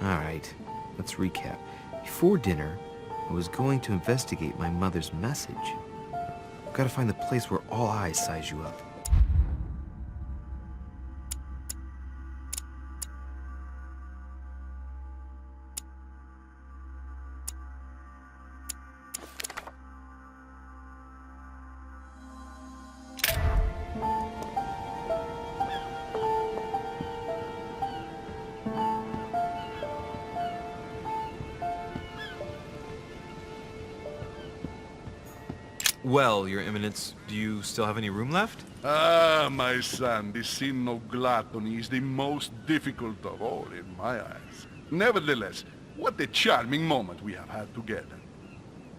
Alright, let's recap. Before dinner, I was going to investigate my mother's message. I've got to find the place where all eyes size you up. Well, Your Eminence, do you still have any room left? Ah, my son, the sin of gluttony is the most difficult of all in my eyes. Nevertheless, what a charming moment we have had together.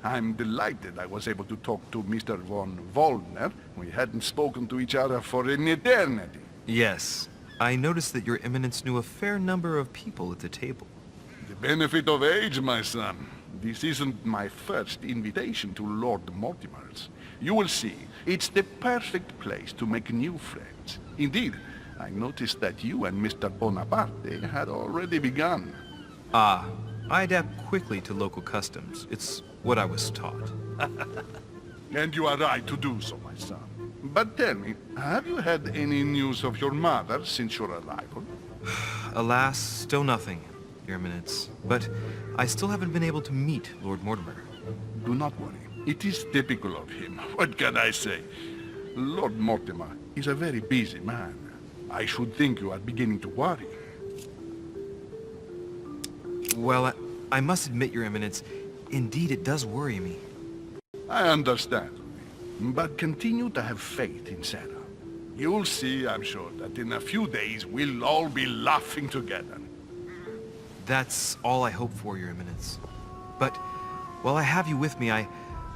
I'm delighted I was able to talk to Mr. von Wollner. We hadn't spoken to each other for an eternity. Yes. I noticed that Your Eminence knew a fair number of people at the table. The benefit of age, my son. This isn't my first invitation to Lord Mortimer's. You will see, it's the perfect place to make new friends. Indeed, I noticed that you and Mr. Bonaparte had already begun. Ah, I adapt quickly to local customs. It's what I was taught. And you are right to do so, my son. But tell me, have you had any news of your mother since your arrival? Alas, still nothing, Your Eminence. But I still haven't been able to meet Lord Mortimer. Do not worry. It is typical of him. What can I say? Lord Mortimer is a very busy man. I should think you are beginning to worry. Well, I must admit, Your Eminence, indeed it does worry me. I understand, but continue to have faith in Sarah. You'll see, I'm sure, that in a few days we'll all be laughing together. That's all I hope for, Your Eminence. But while I have you with me, I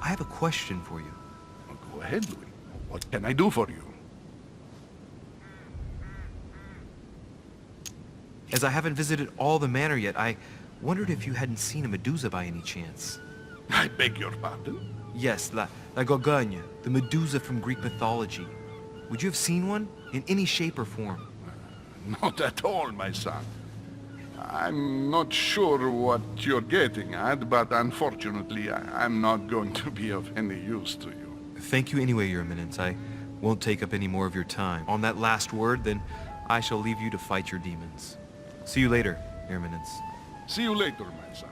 have a question for you. Well, go ahead, Louis. What can I do for you? As I haven't visited all the manor yet, I wondered if you hadn't seen a Medusa by any chance. I beg your pardon? Yes, La Gorgogne, the Medusa from Greek mythology. Would you have seen one? In any shape or form? Not at all, my son. I'm not sure what you're getting at, but unfortunately, I'm not going to be of any use to you. Thank you anyway, Your Eminence. I won't take up any more of your time. On that last word, then, I shall leave you to fight your demons. See you later, Your Eminence. See you later, my son.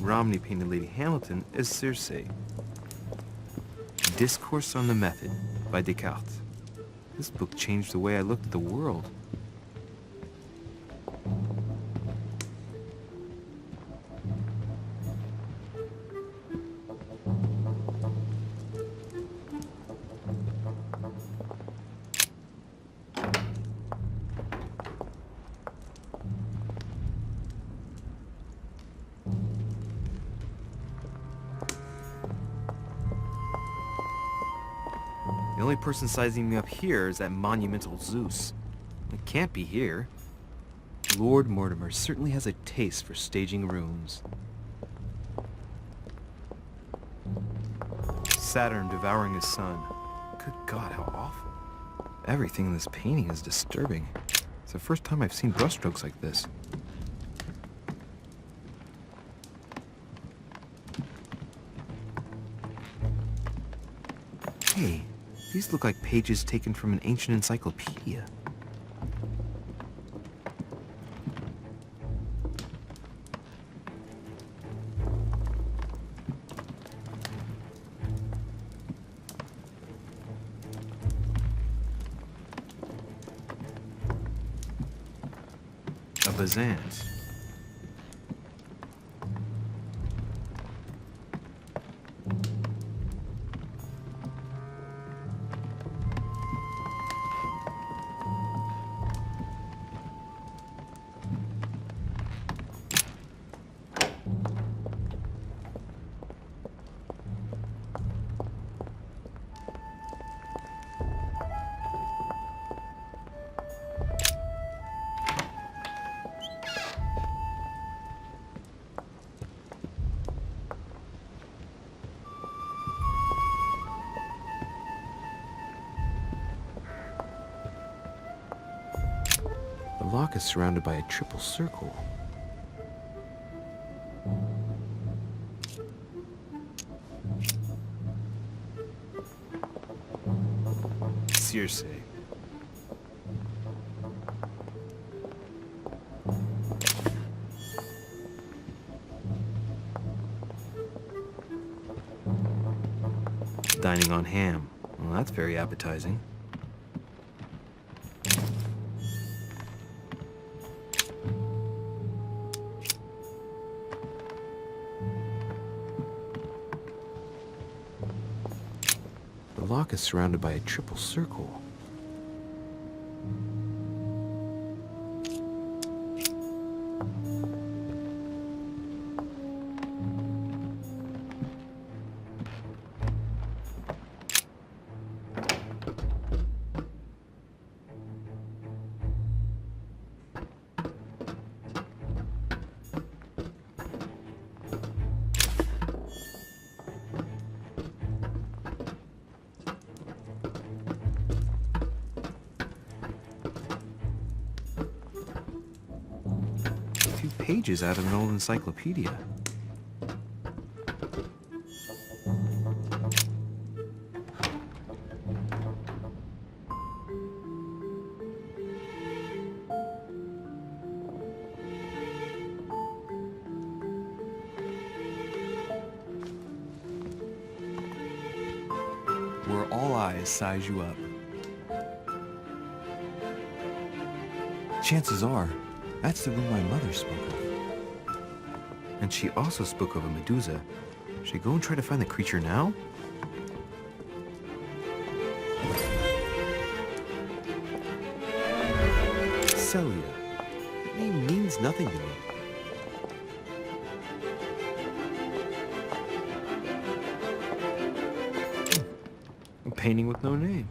Romney painted Lady Hamilton as Circe. Discourse on the Method by Descartes. This book changed the way I looked at the world. The only person sizing me up here is that monumental Zeus. It can't be here. Lord Mortimer certainly has a taste for staging rooms. Saturn devouring his son. Good God, how awful. Everything in this painting is disturbing. It's the first time I've seen brushstrokes like this. Hey, these look like pages taken from an ancient encyclopedia. A Byzance. lock is surrounded by a triple circle. Circe. Dining on ham. Well, that's very appetizing. The lock is surrounded by a triple circle. Pages out of an old encyclopedia. Where all eyes size you up. Chances are, that's the room my mother spoke of. And she also spoke of a Medusa. Should I go and try to find the creature now? Celia. That name means nothing to me. A painting with no name.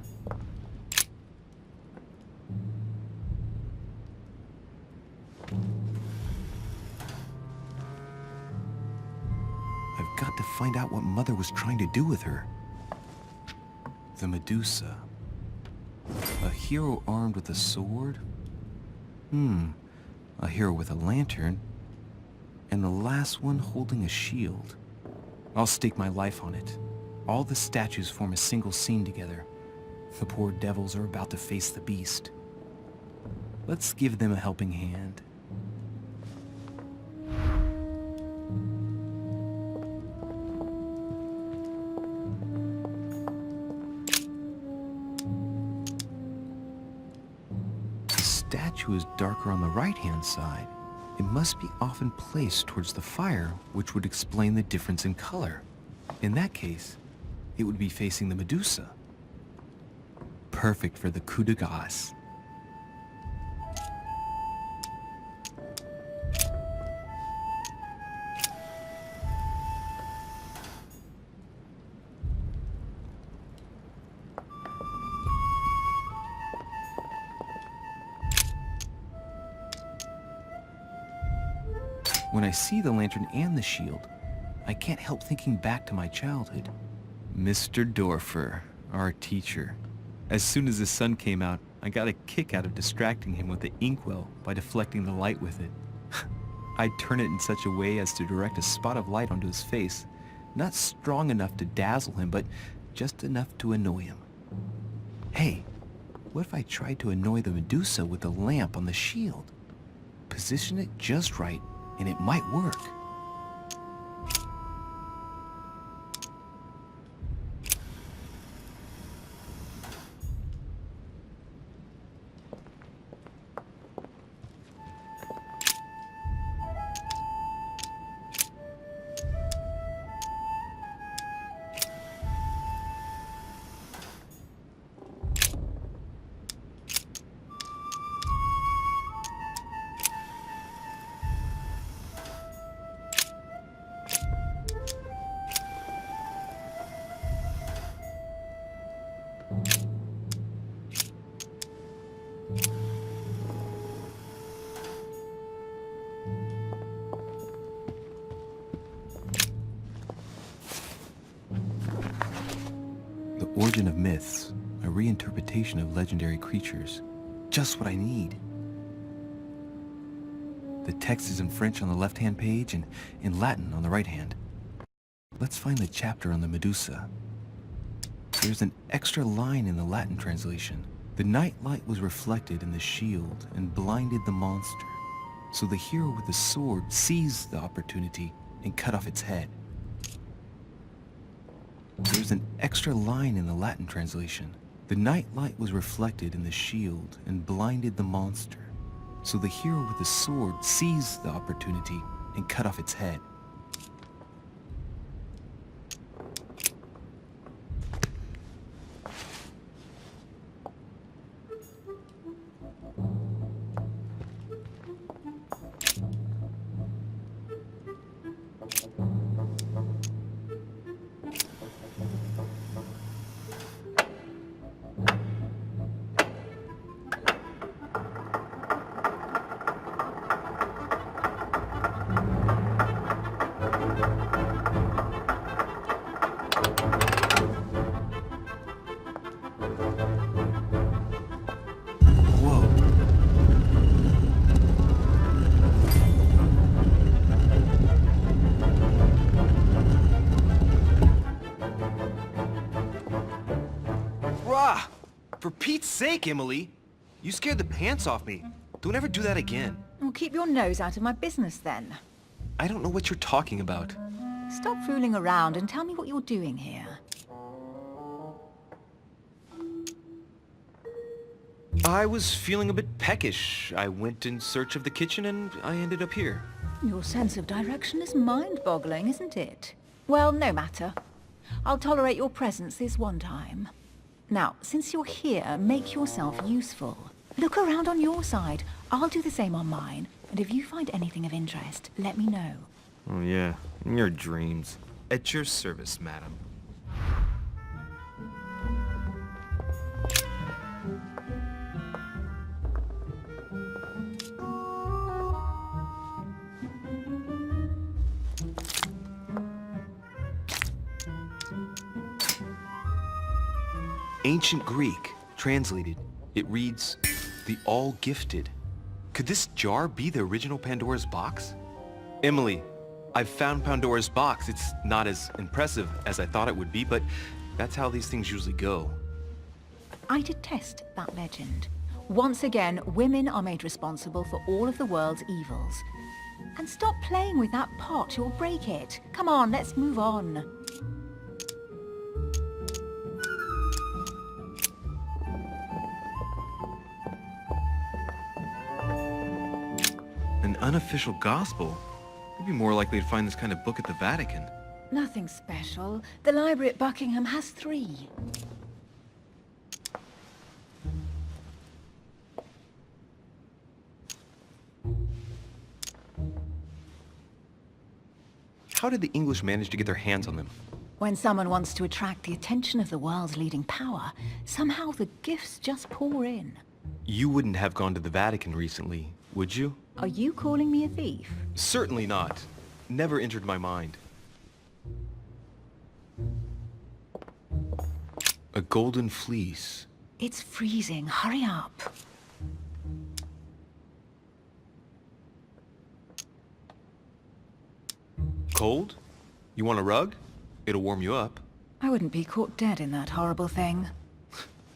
I've got to find out what Mother was trying to do with her. The Medusa. A hero armed with a sword? A hero with a lantern. And the last one holding a shield. I'll stake my life on it. All the statues form a single scene together. The poor devils are about to face the beast. Let's give them a helping hand. The statue is darker on the right-hand side. It must be often placed towards the fire, which would explain the difference in color. In that case, it would be facing the Medusa. Perfect for the coup de grace. When I see the lantern and the shield, I can't help thinking back to my childhood. Mr. Dorfer, our teacher. As soon as the sun came out, I got a kick out of distracting him with the inkwell by deflecting the light with it. I'd turn it in such a way as to direct a spot of light onto his face, not strong enough to dazzle him, but just enough to annoy him. Hey, what if I tried to annoy the Medusa with the lamp on the shield? Position it just right, and it might work. The origin of myths, a reinterpretation of legendary creatures. Just what I need. The text is in French on the left-hand page and in Latin on the right hand. Let's find the chapter on the Medusa. There's an extra line in the Latin translation. The night light was reflected in the shield and blinded the monster. So the hero with the sword seized the opportunity and cut off its head. There's an extra line in the Latin translation. The night light was reflected in the shield and blinded the monster. So the hero with the sword seized the opportunity and cut off its head. Rah! For Pete's sake, Emily! You scared the pants off me. Don't ever do that again. Well, keep your nose out of my business then. I don't know what you're talking about. Stop fooling around and tell me what you're doing here. I was feeling a bit peckish. I went in search of the kitchen and I ended up here. Your sense of direction is mind-boggling, isn't it? Well, no matter. I'll tolerate your presence this one time. Now, since you're here, make yourself useful. Look around on your side. I'll do the same on mine. And if you find anything of interest, let me know. Oh yeah, in your dreams. At your service, madam. Ancient Greek, translated. It reads, the all-gifted. Could this jar be the original Pandora's box? Emily, I've found Pandora's box. It's not as impressive as I thought it would be, but that's how these things usually go. I detest that legend. Once again, women are made responsible for all of the world's evils. And stop playing with that pot, you'll break it. Come on, let's move on. An unofficial gospel? You'd be more likely to find this kind of book at the Vatican. Nothing special. The library at Buckingham has 3. How did the English manage to get their hands on them? When someone wants to attract the attention of the world's leading power, somehow the gifts just pour in. You wouldn't have gone to the Vatican recently, would you? Are you calling me a thief? Certainly not. Never entered my mind. A golden fleece. It's freezing. Hurry up. Cold? You want a rug? It'll warm you up. I wouldn't be caught dead in that horrible thing.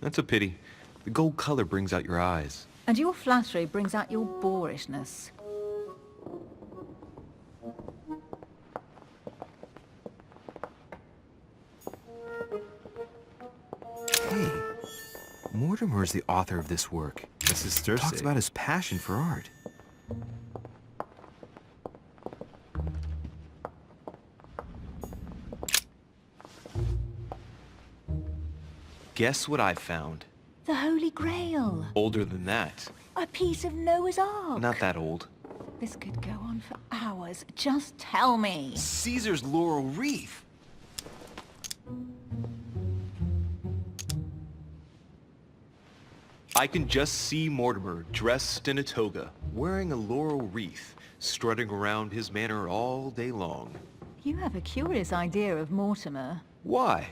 That's a pity. The gold color brings out your eyes. And your flattery brings out your boorishness. Hey, Mortimer is the author of this work. This is Thursday. Talks about his passion for art. Guess what I found? The Holy Grail. Older than that. A piece of Noah's Ark. Not that old. This could go on for hours. Just tell me. Caesar's laurel wreath. I can just see Mortimer dressed in a toga, wearing a laurel wreath, strutting around his manor all day long. You have a curious idea of Mortimer. Why?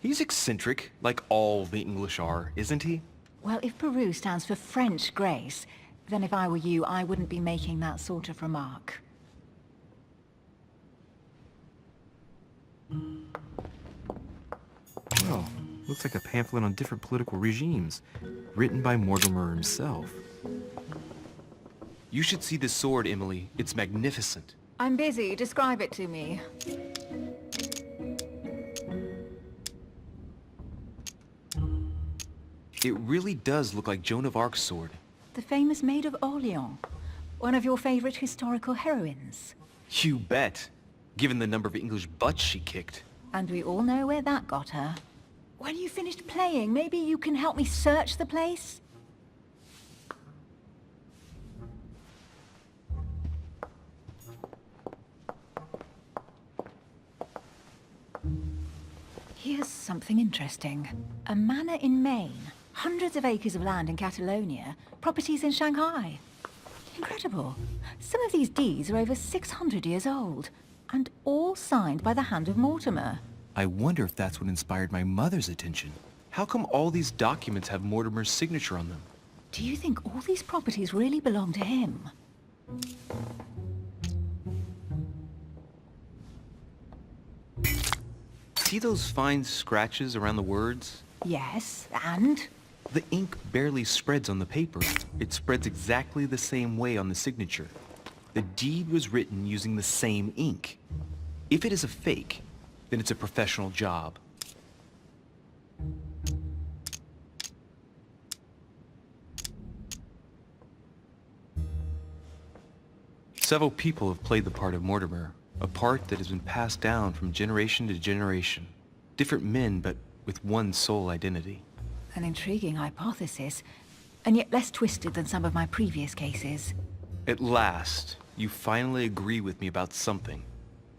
He's eccentric, like all the English are, isn't he? Well, if Peru stands for French grace, Then if I were you, I wouldn't be making that sort of remark. Well, looks like a pamphlet on different political regimes, written by Mortimer himself. You should see this sword, Emily. It's magnificent. I'm busy. Describe it to me. It really does look like Joan of Arc's sword. The famous Maid of Orleans. One of your favorite historical heroines. You bet. Given the number of English butts she kicked. And we all know where that got her. When you finished playing, maybe you can help me search the place? Here's something interesting. A manor in Maine, hundreds of acres of land in Catalonia, properties in Shanghai. Incredible. Some of these deeds are over 600 years old, and all signed by the hand of Mortimer. I wonder if that's what inspired my mother's attention. How come all these documents have Mortimer's signature on them? Do you think all these properties really belong to him? See those fine scratches around the words? Yes, and? The ink barely spreads on the paper. It spreads exactly the same way on the signature. The deed was written using the same ink. If it is a fake, then it's a professional job. Several people have played the part of Mortimer, a part that has been passed down from generation to generation. Different men, but with one sole identity. An intriguing hypothesis, and yet less twisted than some of my previous cases. At last, you finally agree with me about something.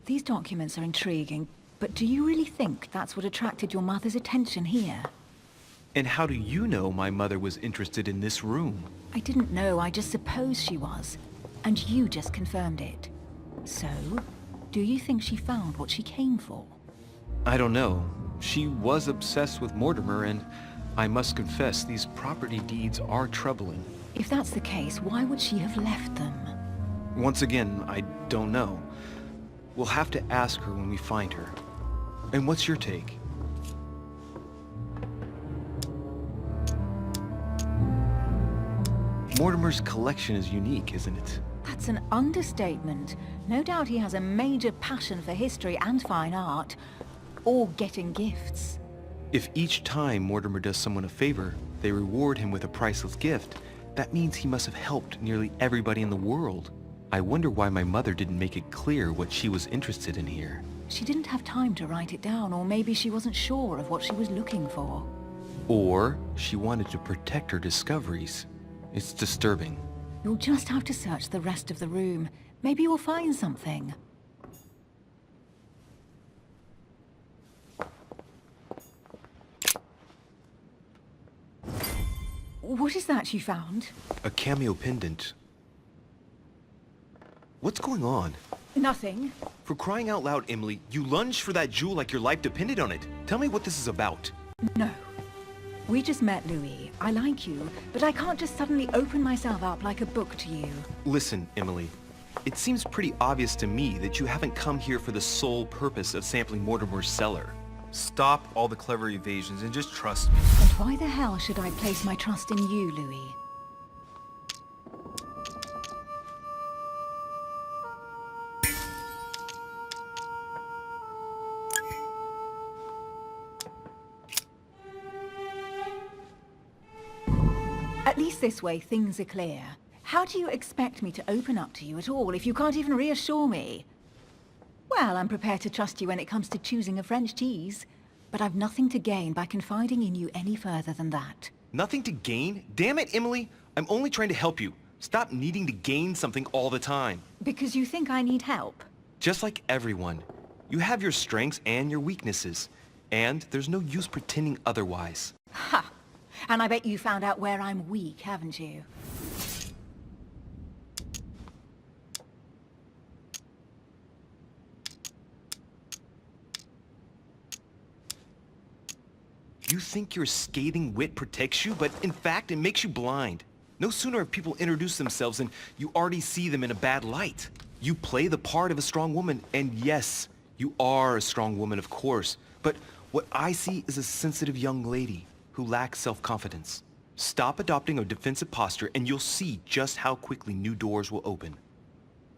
These documents are intriguing, but do you really think that's what attracted your mother's attention here? And how do you know my mother was interested in this room? I didn't know, I just supposed she was. And you just confirmed it. So, do you think she found what she came for? I don't know. She was obsessed with Mortimer, and I must confess these property deeds are troubling. If that's the case, why would she have left them? Once again, I don't know. We'll have to ask her when we find her. And what's your take? Mortimer's collection is unique, isn't it? That's an understatement. No doubt he has a major passion for history and fine art. Or getting gifts. If each time Mortimer does someone a favor, they reward him with a priceless gift, that means he must have helped nearly everybody in the world. I wonder why my mother didn't make it clear what she was interested in here. She didn't have time to write it down, or maybe she wasn't sure of what she was looking for. Or she wanted to protect her discoveries. It's disturbing. You'll just have to search the rest of the room. Maybe you'll find something. What is that you found? A cameo pendant. What's going on? Nothing. For crying out loud, Emily, you lunged for that jewel like your life depended on it. Tell me what this is about. No. We just met, Louis. I like you, but I can't just suddenly open myself up like a book to you. Listen, Emily. It seems pretty obvious to me that you haven't come here for the sole purpose of sampling Mortimer's cellar. Stop all the clever evasions and just trust me. And why the hell should I place my trust in you, Louis? At least this way, things are clear. How do you expect me to open up to you at all if you can't even reassure me? Well, I'm prepared to trust you when it comes to choosing a French cheese, but I've nothing to gain by confiding in you any further than that. Nothing to gain? Damn it, Emily! I'm only trying to help you. Stop needing to gain something all the time. Because you think I need help? Just like everyone. You have your strengths and your weaknesses. And there's no use pretending otherwise. Ha! And I bet you found out where I'm weak, haven't you? You think your scathing wit protects you, but in fact it makes you blind. No sooner have people introduced themselves and you already see them in a bad light. You play the part of a strong woman, and yes, you are a strong woman, of course. But what I see is a sensitive young lady who lacks self-confidence. Stop adopting a defensive posture and you'll see just how quickly new doors will open.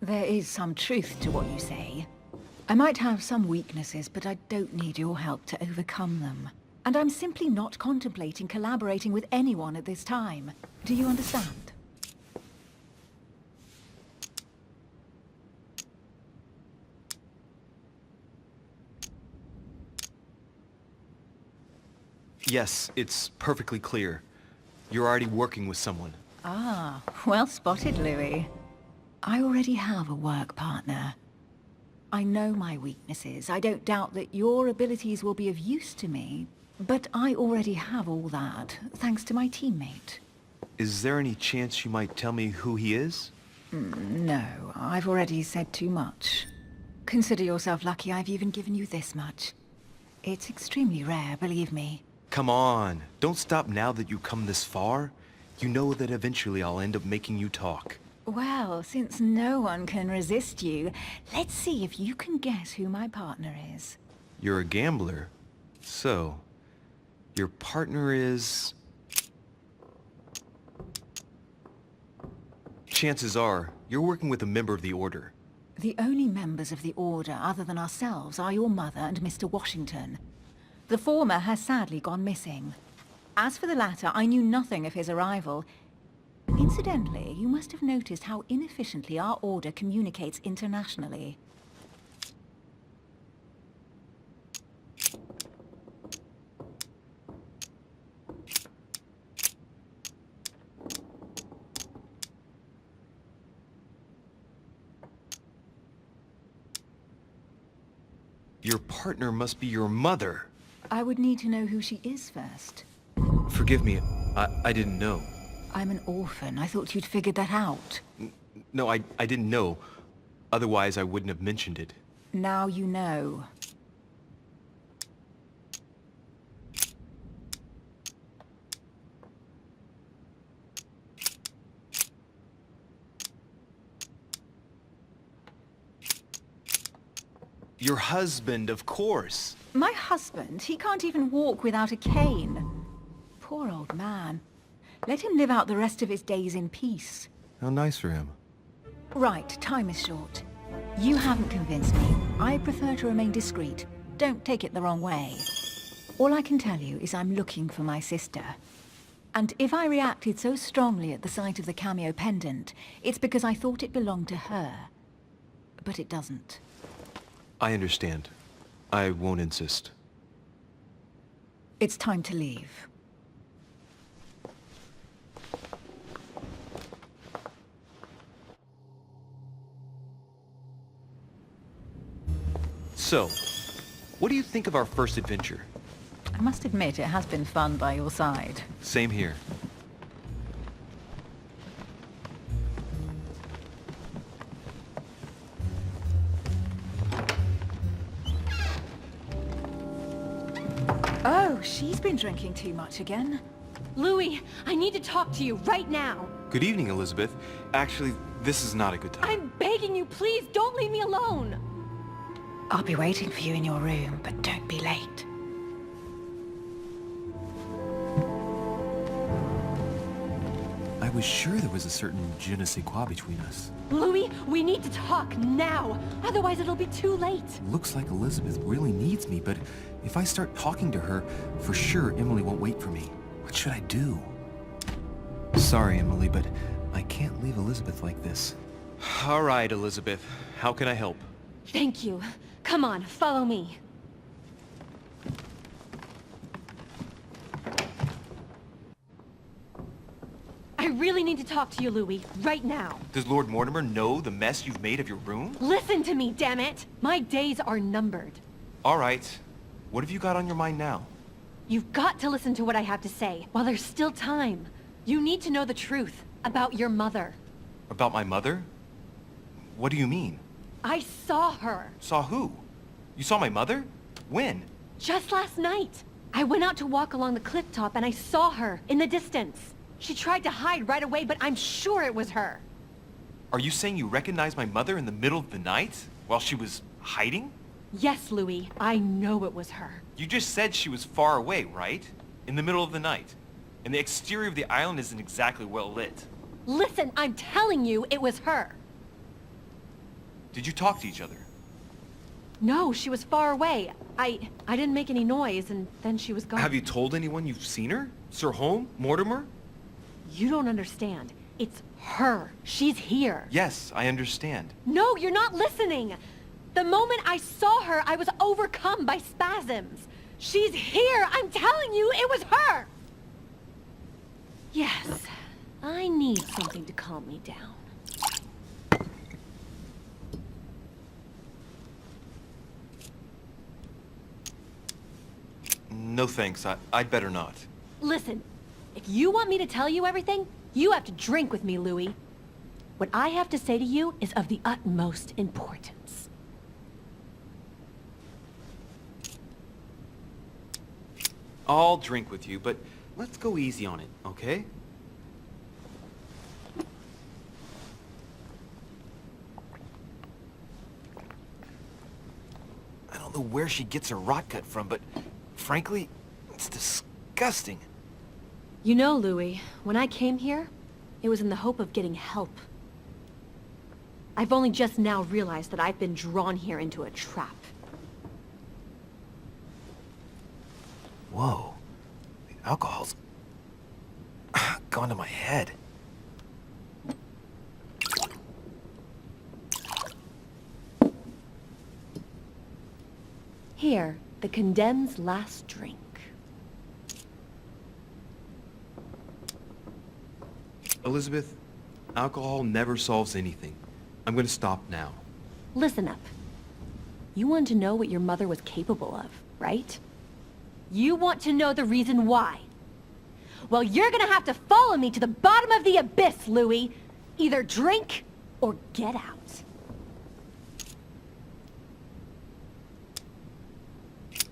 There is some truth to what you say. I might have some weaknesses, but I don't need your help to overcome them. And I'm simply not contemplating collaborating with anyone at this time. Do you understand? Yes, it's perfectly clear. You're already working with someone. Ah, well spotted, Louis. I already have a work partner. I know my weaknesses. I don't doubt that your abilities will be of use to me, but I already have all that, thanks to my teammate. Is there any chance you might tell me who he is? No, I've already said too much. Consider yourself lucky I've even given you this much. It's extremely rare, believe me. Come on, don't stop now that you've come this far. You know that eventually I'll end up making you talk. Well, since no one can resist you, let's see if you can guess who my partner is. You're a gambler. So, your partner is... Chances are, you're working with a member of the Order. The only members of the Order other than ourselves are your mother and Mr. Washington. The former has sadly gone missing. As for the latter, I knew nothing of his arrival. Incidentally, you must have noticed how inefficiently our Order communicates internationally. Your partner must be your mother. I would need to know who she is first. Forgive me, I didn't know. I'm an orphan. I thought you'd figured that out. No, I didn't know. Otherwise, I wouldn't have mentioned it. Now you know. Your husband, of course. My husband? He can't even walk without a cane. Poor old man. Let him live out the rest of his days in peace. How nice for him. Right, time is short. You haven't convinced me. I prefer to remain discreet. Don't take it the wrong way. All I can tell you is I'm looking for my sister. And if I reacted so strongly at the sight of the cameo pendant, it's because I thought it belonged to her. But it doesn't. I understand. I won't insist. It's time to leave. So, what do you think of our first adventure? I must admit it has been fun by your side. Same here. Oh, she's been drinking too much again. Louis, I need to talk to you right now. Good evening, Elizabeth. Actually, this is not a good time. I'm begging you, please don't leave me alone. I'll be waiting for you in your room, but don't be late. I was sure there was a certain je ne sais quoi between us. Louis, we need to talk now. Otherwise it'll be too late. Looks like Elizabeth really needs me, but if I start talking to her, for sure Emily won't wait for me. What should I do? Sorry, Emily, but I can't leave Elizabeth like this. All right, Elizabeth. How can I help? Thank you. Come on, follow me. I really need to talk to you, Louis, right now. Does Lord Mortimer know the mess you've made of your room? Listen to me, damn it! My days are numbered. All right. What have you got on your mind now? You've got to listen to what I have to say while there's still time. You need to know the truth about your mother. About my mother? What do you mean? I saw her. Saw who? You saw my mother? When? Just last night. I went out to walk along the cliff top and I saw her in the distance. She tried to hide right away, but I'm sure it was her. Are you saying you recognized my mother in the middle of the night? While she was hiding? Yes, Louis, I know it was her. You just said she was far away, right? In the middle of the night. And the exterior of the island isn't exactly well lit. Listen, I'm telling you, it was her. Did you talk to each other? No, she was far away. I didn't make any noise, and then she was gone. Have you told anyone you've seen her? Sir Holm? Mortimer? You don't understand. It's her. She's here. Yes, I understand. No, you're not listening. The moment I saw her, I was overcome by spasms. She's here. I'm telling you, it was her. Yes, I need something to calm me down. No thanks, I'd better not. Listen, if you want me to tell you everything, you have to drink with me, Louis. What I have to say to you is of the utmost importance. I'll drink with you, but let's go easy on it, okay? I don't know where she gets her rot gut from, but frankly, it's disgusting. You know, Louis, when I came here, it was in the hope of getting help. I've only just now realized that I've been drawn here into a trap. Whoa. The alcohol's gone to my head. Here, the condemned's last drink. Elizabeth, alcohol never solves anything. I'm gonna stop now. Listen up. You want to know what your mother was capable of, right? You want to know the reason why. Well, you're gonna have to follow me to the bottom of the abyss, Louis. Either drink or get out.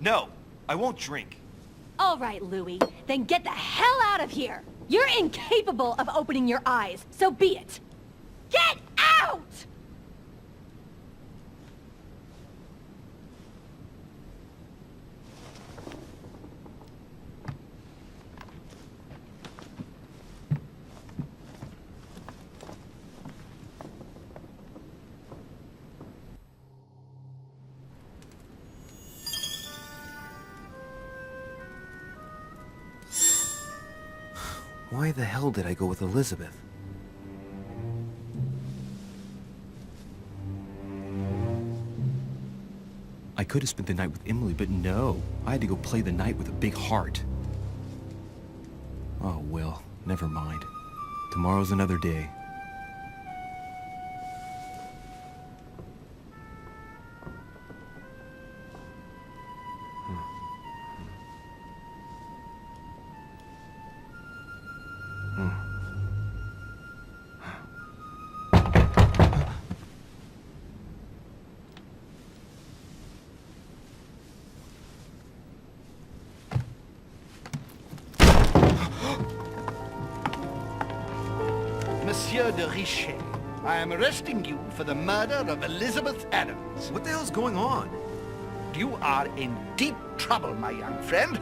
No, I won't drink. All right, Louis, then get the hell out of here! You're incapable of opening your eyes, so be it! Get out! Why the hell did I go with Elizabeth? I could have spent the night with Emily, but no. I had to go play the night with a big heart. Oh, well, never mind. Tomorrow's another day. Monsieur de Richet, I am arresting you for the murder of Elizabeth Adams. What the hell's going on? You are in deep trouble, my young friend.